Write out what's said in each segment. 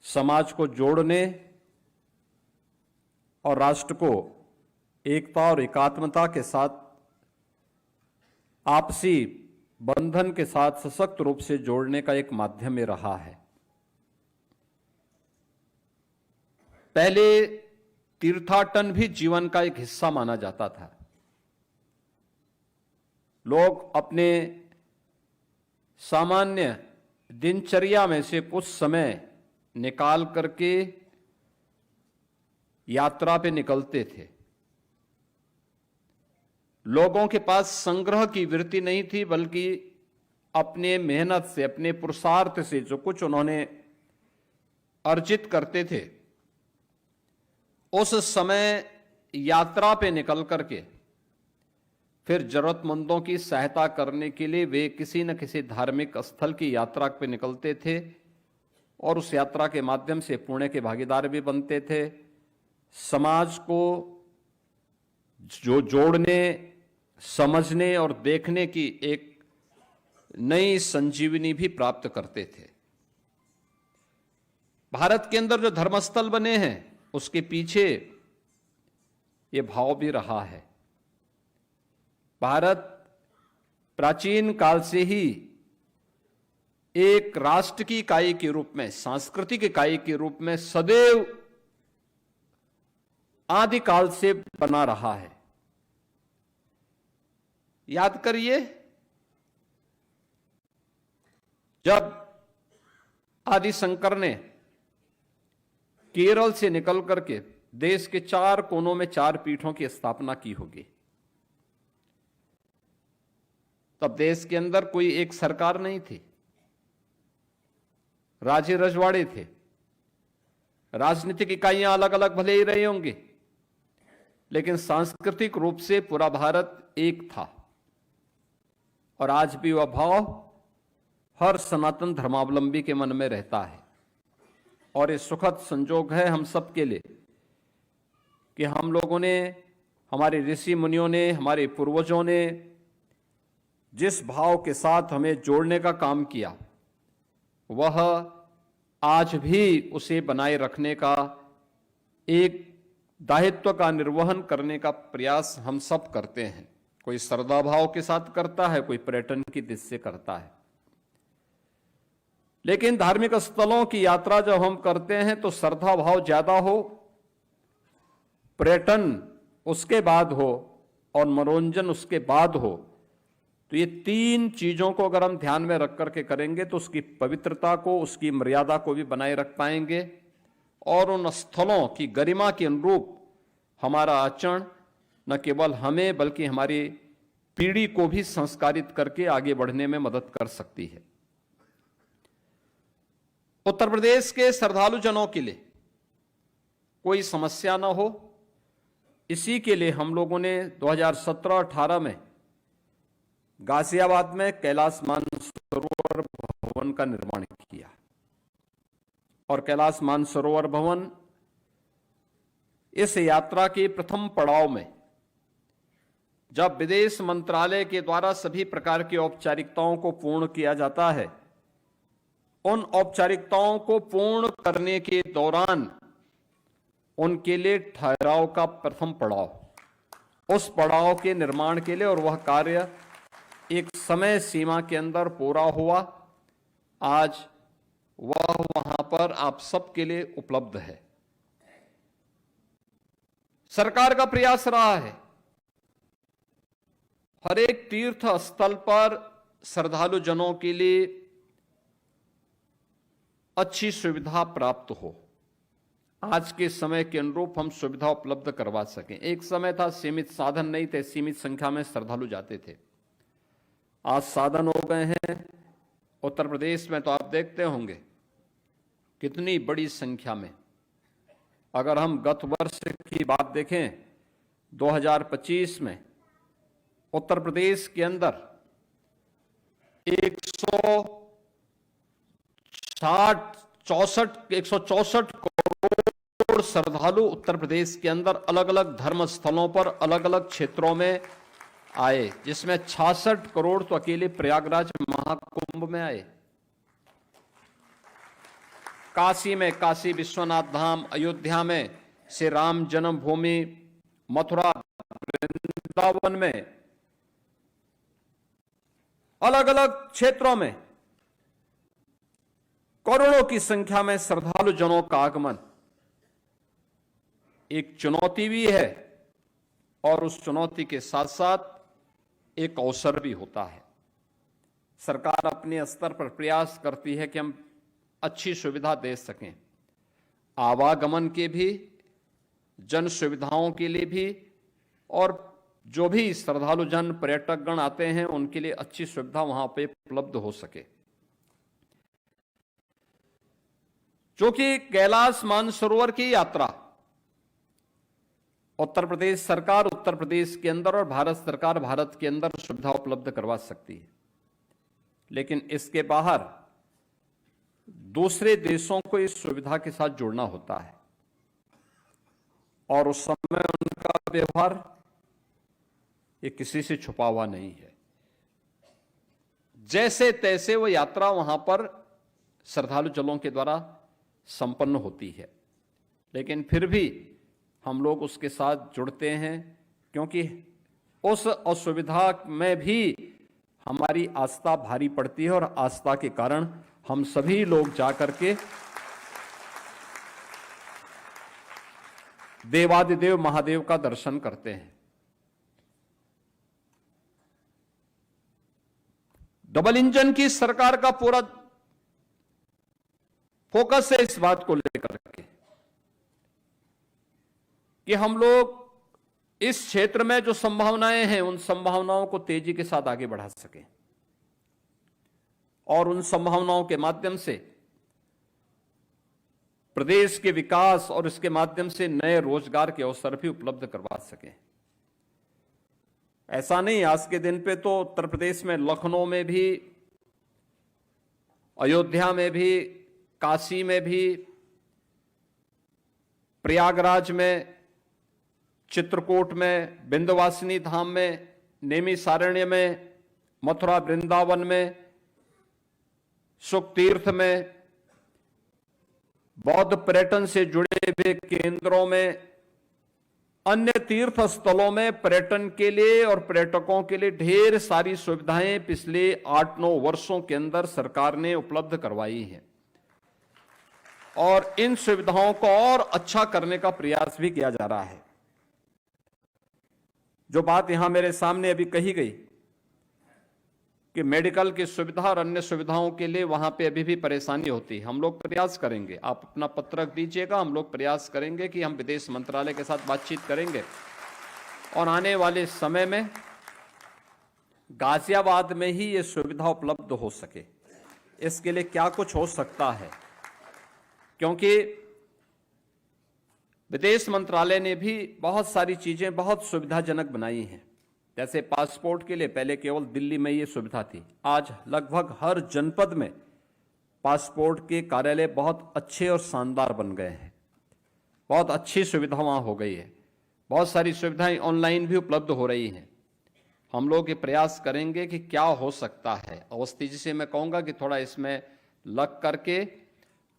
समाज को जोड़ने और राष्ट्र को एकता और एकात्मता के साथ आपसी बंधन के साथ सशक्त रूप से जोड़ने का एक माध्यम ये रहा है। पहले तीर्थाटन भी जीवन का एक हिस्सा माना जाता था। लोग अपने सामान्य दिनचर्या में से कुछ समय निकाल करके यात्रा पे निकलते थे। लोगों के पास संग्रह की वृत्ति नहीं थी, बल्कि अपने मेहनत से, अपने पुरुषार्थ से जो कुछ उन्होंने अर्जित करते थे, उस समय यात्रा पे निकल करके फिर जरूरतमंदों की सहायता करने के लिए वे किसी न किसी धार्मिक स्थल की यात्रा पे निकलते थे और उस यात्रा के माध्यम से पुण्य के भागीदार भी बनते थे। समाज को जो जोड़ने, समझने और देखने की एक नई संजीवनी भी प्राप्त करते थे। भारत के अंदर जो धर्मस्थल बने हैं उसके पीछे ये भाव भी रहा है। भारत प्राचीन काल से ही एक राष्ट्र की इकाई के रूप में, सांस्कृतिक इकाई के रूप में सदैव आदिकाल से बना रहा है। याद करिए, जब आदि शंकर ने केरल से निकल करके देश के 4 कोनों में 4 पीठों की स्थापना की होगी, तब देश के अंदर कोई एक सरकार नहीं थी, राज्य रजवाड़े थे, राजनीतिक इकाइयां अलग अलग भले ही रही होंगी, लेकिन सांस्कृतिक रूप से पूरा भारत एक था। और आज भी वह भाव हर सनातन धर्मावलंबी के मन में रहता है। और ये सुखद संजोग है हम सब के लिए कि हम लोगों ने, हमारे ऋषि मुनियों ने, हमारे पूर्वजों ने जिस भाव के साथ हमें जोड़ने का काम किया, वह आज भी उसे बनाए रखने का, एक दायित्व का निर्वहन करने का प्रयास हम सब करते हैं। कोई श्रद्धा भाव के साथ करता है, कोई पर्यटन की दृष्टि से करता है। लेकिन धार्मिक स्थलों की यात्रा जब हम करते हैं तो श्रद्धा भाव ज्यादा हो, पर्यटन उसके बाद हो और मनोरंजन उसके बाद हो, तो ये 3 चीजों को अगर हम ध्यान में रख करके करेंगे तो उसकी पवित्रता को, उसकी मर्यादा को भी बनाए रख पाएंगे और उन स्थलों की गरिमा के अनुरूप हमारा आचरण न केवल हमें बल्कि हमारी पीढ़ी को भी संस्कारित करके आगे बढ़ने में मदद कर सकती है। उत्तर प्रदेश के श्रद्धालु जनों के लिए कोई समस्या न हो, इसी के लिए हम लोगों ने 2017-18 में गाजियाबाद में कैलाश मानसरोवर भवन का निर्माण किया। और कैलाश मानसरोवर भवन इस यात्रा के प्रथम पड़ाव में, जब विदेश मंत्रालय के द्वारा सभी प्रकार की औपचारिकताओं को पूर्ण किया जाता है, उन औपचारिकताओं को पूर्ण करने के दौरान उनके लिए ठहराव का प्रथम पड़ाव, उस पड़ाव के निर्माण के लिए, और वह कार्य एक समय सीमा के अंदर पूरा हुआ। आज वह वहां पर आप सबके लिए उपलब्ध है। सरकार का प्रयास रहा है हर एक तीर्थ स्थल पर श्रद्धालु जनों के लिए अच्छी सुविधा प्राप्त हो, आज के समय के अनुरूप हम सुविधा उपलब्ध करवा सकें। एक समय था सीमित साधन नहीं थे, सीमित संख्या में श्रद्धालु जाते थे। आज साधन हो गए हैं। उत्तर प्रदेश में तो आप देखते होंगे कितनी बड़ी संख्या में, अगर हम गत वर्ष की बात देखें 2025 में उत्तर प्रदेश के अंदर 164 करोड़ श्रद्धालु उत्तर प्रदेश के अंदर अलग अलग धर्म स्थलों पर अलग अलग क्षेत्रों में आए, जिसमें 66 करोड़ तो अकेले प्रयागराज महाकुंभ में आए। काशी में काशी विश्वनाथ धाम, अयोध्या में श्री राम जन्मभूमि, मथुरा वृंदावन में, अलग अलग क्षेत्रों में करोड़ों की संख्या में श्रद्धालु जनों का आगमन एक चुनौती भी है और उस चुनौती के साथ साथ एक अवसर भी होता है। सरकार अपने स्तर पर प्रयास करती है कि हम अच्छी सुविधा दे सकें, आवागमन के भी, जन सुविधाओं के लिए भी, और जो भी श्रद्धालु जन पर्यटक गण आते हैं उनके लिए अच्छी सुविधा वहां पे उपलब्ध हो सके। जो कि कैलाश मानसरोवर की यात्रा उत्तर प्रदेश सरकार उत्तर प्रदेश के अंदर और भारत सरकार भारत के अंदर सुविधा उपलब्ध करवा सकती है, लेकिन इसके बाहर दूसरे देशों को इस सुविधा के साथ जुड़ना होता है और उस समय उनका व्यवहार ये किसी से छुपा हुआ नहीं है। जैसे तैसे वो यात्रा वहां पर श्रद्धालु जनों के द्वारा संपन्न होती है, लेकिन फिर भी हम लोग उसके साथ जुड़ते हैं क्योंकि उस असुविधा में भी हमारी आस्था भारी पड़ती है और आस्था के कारण हम सभी लोग जाकर के देवादिदेव महादेव का दर्शन करते हैं। डबल इंजन की सरकार का पूरा फोकस है इस बात को लेकर के कि हम लोग इस क्षेत्र में जो संभावनाएं हैं उन संभावनाओं को तेजी के साथ आगे बढ़ा सकें और उन संभावनाओं के माध्यम से प्रदेश के विकास और इसके माध्यम से नए रोजगार के अवसर भी उपलब्ध करवा सकें। ऐसा नहीं, आज के दिन पे तो उत्तर प्रदेश में लखनऊ में भी, अयोध्या में भी, काशी में भी, प्रयागराज में, चित्रकूट में, विंध्यवासिनी धाम में, नैमिषारण्य में, मथुरा वृंदावन में, सुखतीर्थ में, बौद्ध पर्यटन से जुड़े हुए केंद्रों में, अन्य तीर्थ स्थलों में पर्यटन के लिए और पर्यटकों के लिए ढेर सारी सुविधाएं पिछले 8-9 वर्षों के अंदर सरकार ने उपलब्ध करवाई हैं और इन सुविधाओं को और अच्छा करने का प्रयास भी किया जा रहा है। जो बात यहां मेरे सामने अभी कही गई कि मेडिकल की सुविधा और अन्य सुविधाओं के लिए वहां पे अभी भी परेशानी होती है, हम लोग प्रयास करेंगे, आप अपना पत्रक दीजिएगा, हम लोग प्रयास करेंगे कि हम विदेश मंत्रालय के साथ बातचीत करेंगे और आने वाले समय में गाजियाबाद में ही ये सुविधा उपलब्ध हो सके। इसके लिए क्या कुछ हो सकता है, क्योंकि विदेश मंत्रालय ने भी बहुत सारी चीजें बहुत सुविधाजनक बनाई हैं। जैसे पासपोर्ट के लिए पहले केवल दिल्ली में ये सुविधा थी, आज लगभग हर जनपद में पासपोर्ट के कार्यालय बहुत अच्छे और शानदार बन गए हैं, बहुत अच्छी सुविधा वहां हो गई है, बहुत सारी सुविधाएं ऑनलाइन भी उपलब्ध हो रही हैं। हम लोग ये प्रयास करेंगे कि क्या हो सकता है। अवस्थी जी से मैं कहूंगा कि थोड़ा इसमें लग करके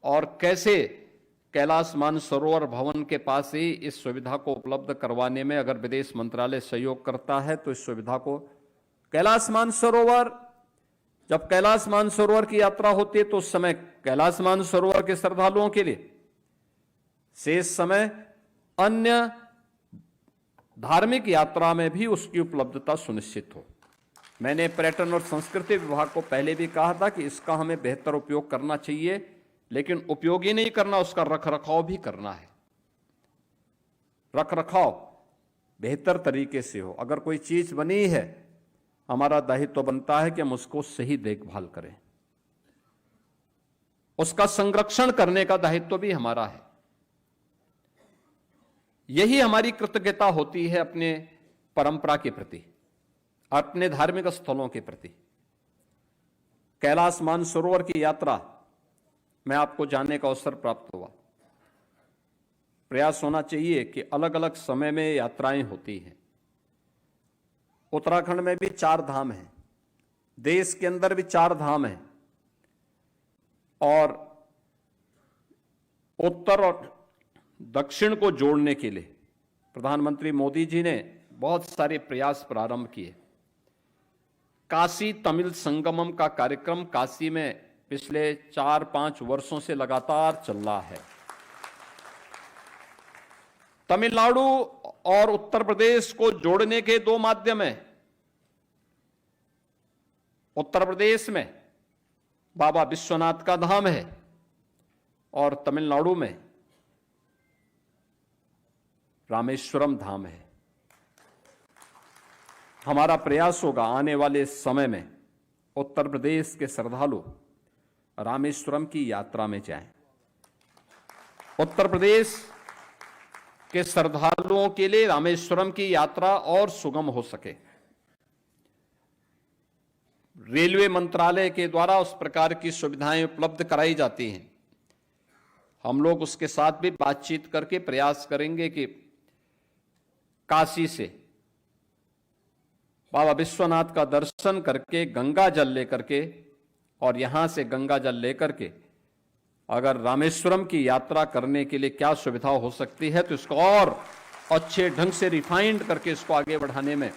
और कैसे कैलाश मानसरोवर भवन के पास ही इस सुविधा को उपलब्ध करवाने में अगर विदेश मंत्रालय सहयोग करता है तो इस सुविधा को कैलाश मानसरोवर, जब कैलाश मानसरोवर की यात्रा होती है तो उस समय कैलाश मानसरोवर के श्रद्धालुओं के लिए, शेष समय अन्य धार्मिक यात्रा में भी उसकी उपलब्धता सुनिश्चित हो। मैंने पर्यटन और संस्कृति विभाग को पहले भी कहा था कि इसका हमें बेहतर उपयोग करना चाहिए, लेकिन उपयोग ही नहीं करना, उसका रखरखाव भी करना है। रखरखाव बेहतर तरीके से हो। अगर कोई चीज बनी है, हमारा दायित्व बनता है कि हम उसको सही देखभाल करें, उसका संरक्षण करने का दायित्व भी हमारा है। यही हमारी कृतज्ञता होती है अपने परंपरा के प्रति, अपने धार्मिक स्थलों के प्रति। कैलाश मानसरोवर की यात्रा में आपको जाने का अवसर प्राप्त हुआ। प्रयास होना चाहिए कि अलग अलग समय में यात्राएं होती हैं। उत्तराखंड में भी 4 धाम हैं, देश के अंदर भी 4 धाम हैं और उत्तर और दक्षिण को जोड़ने के लिए प्रधानमंत्री मोदी जी ने बहुत सारे प्रयास प्रारंभ किए। काशी तमिल संगमम का कार्यक्रम काशी में पिछले 4-5 वर्षों से लगातार चल रहा है। तमिलनाडु और उत्तर प्रदेश को जोड़ने के दो माध्यम हैं। उत्तर प्रदेश में बाबा विश्वनाथ का धाम है और तमिलनाडु में रामेश्वरम धाम है। हमारा प्रयास होगा आने वाले समय में उत्तर प्रदेश के श्रद्धालु रामेश्वरम की यात्रा में जाएं। उत्तर प्रदेश के श्रद्धालुओं के लिए रामेश्वरम की यात्रा और सुगम हो सके, रेलवे मंत्रालय के द्वारा उस प्रकार की सुविधाएं उपलब्ध कराई जाती हैं। हम लोग उसके साथ भी बातचीत करके प्रयास करेंगे कि काशी से बाबा विश्वनाथ का दर्शन करके गंगा जल लेकर के और यहां से गंगा जल लेकर के अगर रामेश्वरम की यात्रा करने के लिए क्या सुविधा हो सकती है तो इसको और अच्छे ढंग से रिफाइंड करके इसको आगे बढ़ाने में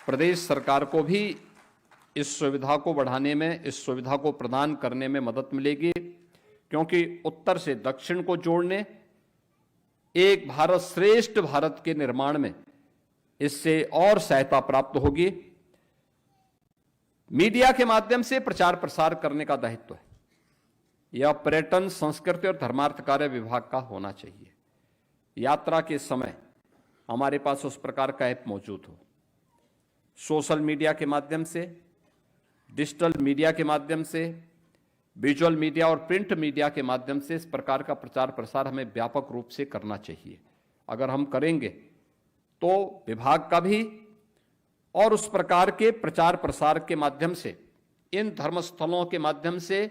प्रदेश सरकार को भी इस सुविधा को बढ़ाने में, इस सुविधा को प्रदान करने में मदद मिलेगी, क्योंकि उत्तर से दक्षिण को जोड़ने, एक भारत श्रेष्ठ भारत के निर्माण में इससे और सहायता प्राप्त होगी। मीडिया के माध्यम से प्रचार प्रसार करने का दायित्व है। यह पर्यटन, संस्कृति और धर्मार्थ कार्य विभाग का होना चाहिए। यात्रा के समय हमारे पास उस प्रकार का ऐप मौजूद हो, सोशल मीडिया के माध्यम से, डिजिटल मीडिया के माध्यम से, विजुअल मीडिया और प्रिंट मीडिया के माध्यम से इस प्रकार का प्रचार प्रसार हमें व्यापक रूप से करना चाहिए। अगर हम करेंगे तो विभाग का भी और उस प्रकार के प्रचार प्रसार के माध्यम से, इन धर्मस्थलों के माध्यम से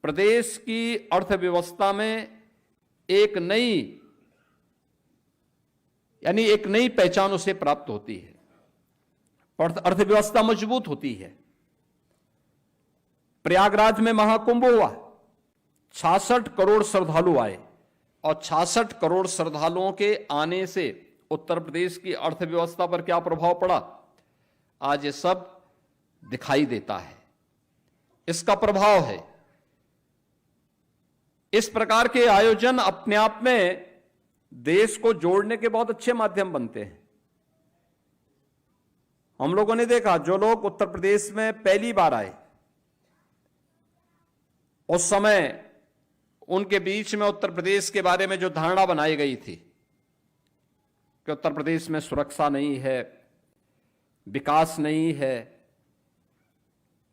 प्रदेश की अर्थव्यवस्था में एक नई पहचान उसे प्राप्त होती है, अर्थव्यवस्था मजबूत होती है। प्रयागराज में महाकुंभ हुआ, 66 करोड़ श्रद्धालु आए और 66 करोड़ श्रद्धालुओं के आने से उत्तर प्रदेश की अर्थव्यवस्था पर क्या प्रभाव पड़ा, आज ये सब दिखाई देता है। इसका प्रभाव है। इस प्रकार के आयोजन अपने आप में देश को जोड़ने के बहुत अच्छे माध्यम बनते हैं। हम लोगों ने देखा, जो लोग उत्तर प्रदेश में पहली बार आए उस समय उनके बीच में उत्तर प्रदेश के बारे में जो धारणा बनाई गई थी कि उत्तर प्रदेश में सुरक्षा नहीं है, विकास नहीं है,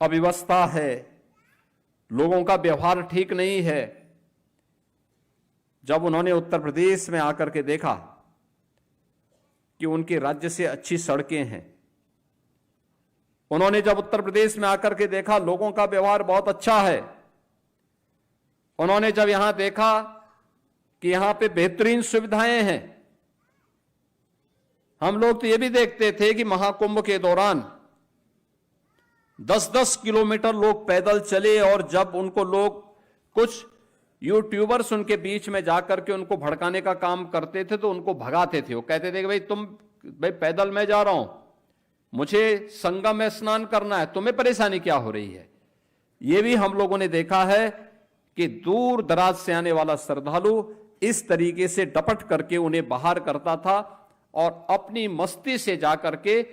अव्यवस्था है, लोगों का व्यवहार ठीक नहीं है, जब उन्होंने उत्तर प्रदेश में आकर के देखा कि उनके राज्य से अच्छी सड़कें हैं, उन्होंने जब उत्तर प्रदेश में आकर के देखा लोगों का व्यवहार बहुत अच्छा है, उन्होंने जब यहां देखा कि यहां पे बेहतरीन सुविधाएं हैं। हम लोग तो ये भी देखते थे कि महाकुंभ के दौरान 10-10 किलोमीटर लोग पैदल चले और जब उनको लोग, कुछ यूट्यूबर्स उनके बीच में जाकर के उनको भड़काने का काम करते थे तो उनको भगाते थे। वो कहते थे कि भाई पैदल मैं जा रहा हूं, मुझे संगम में स्नान करना है, तुम्हें परेशानी क्या हो रही है। यह भी हम लोगों ने देखा है कि दूर दराज से आने वाला श्रद्धालु इस तरीके से डपट करके उन्हें बाहर करता था और अपनी मस्ती से जाकर के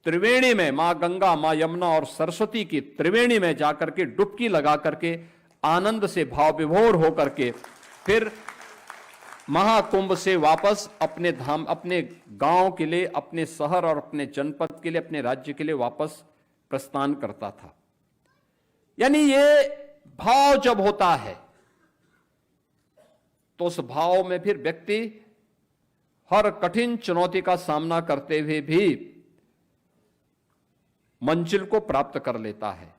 त्रिवेणी में, मां गंगा, मां यमुना और सरस्वती की त्रिवेणी में जाकर के डुबकी लगा करके आनंद से भाव विभोर होकर के फिर महाकुंभ से वापस अपने धाम, अपने गांव के लिए, अपने शहर और अपने जनपद के लिए, अपने राज्य के लिए वापस प्रस्थान करता था। यानी ये भाव जब होता है तो उस भाव में फिर व्यक्ति हर कठिन चुनौती का सामना करते हुए भी मंजिल को प्राप्त कर लेता है।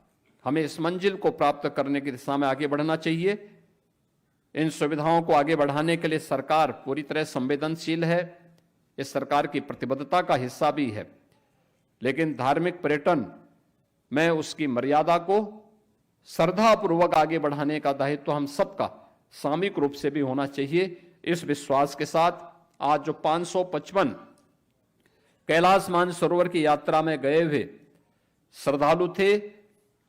हमें इस मंजिल को प्राप्त करने की दिशा में आगे बढ़ना चाहिए। इन सुविधाओं को आगे बढ़ाने के लिए सरकार पूरी तरह संवेदनशील है, इस सरकार की प्रतिबद्धता का हिस्सा भी है। लेकिन धार्मिक पर्यटन में उसकी मर्यादा को श्रद्धापूर्वक आगे बढ़ाने का दायित्व हम सबका सामूहिक रूप से भी होना चाहिए। इस विश्वास के साथ आज जो 555 कैलाश मानसरोवर की यात्रा में गए हुए श्रद्धालु थे,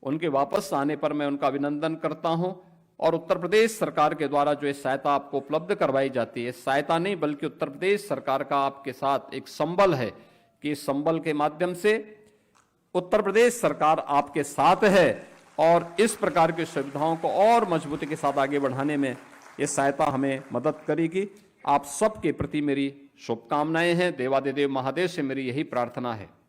उनके वापस आने पर मैं उनका अभिनंदन करता हूं। और उत्तर प्रदेश सरकार के द्वारा जो ये सहायता आपको उपलब्ध करवाई जाती है, सहायता नहीं बल्कि उत्तर प्रदेश सरकार का आपके साथ एक संबल है कि इस संबल के माध्यम से उत्तर प्रदेश सरकार आपके साथ है और इस प्रकार की सुविधाओं को और मजबूती के साथ आगे बढ़ाने में ये सहायता हमें मदद करेगी। आप सबके प्रति मेरी शुभकामनाएं हैं। देवादिदेव महादेव से मेरी यही प्रार्थना है।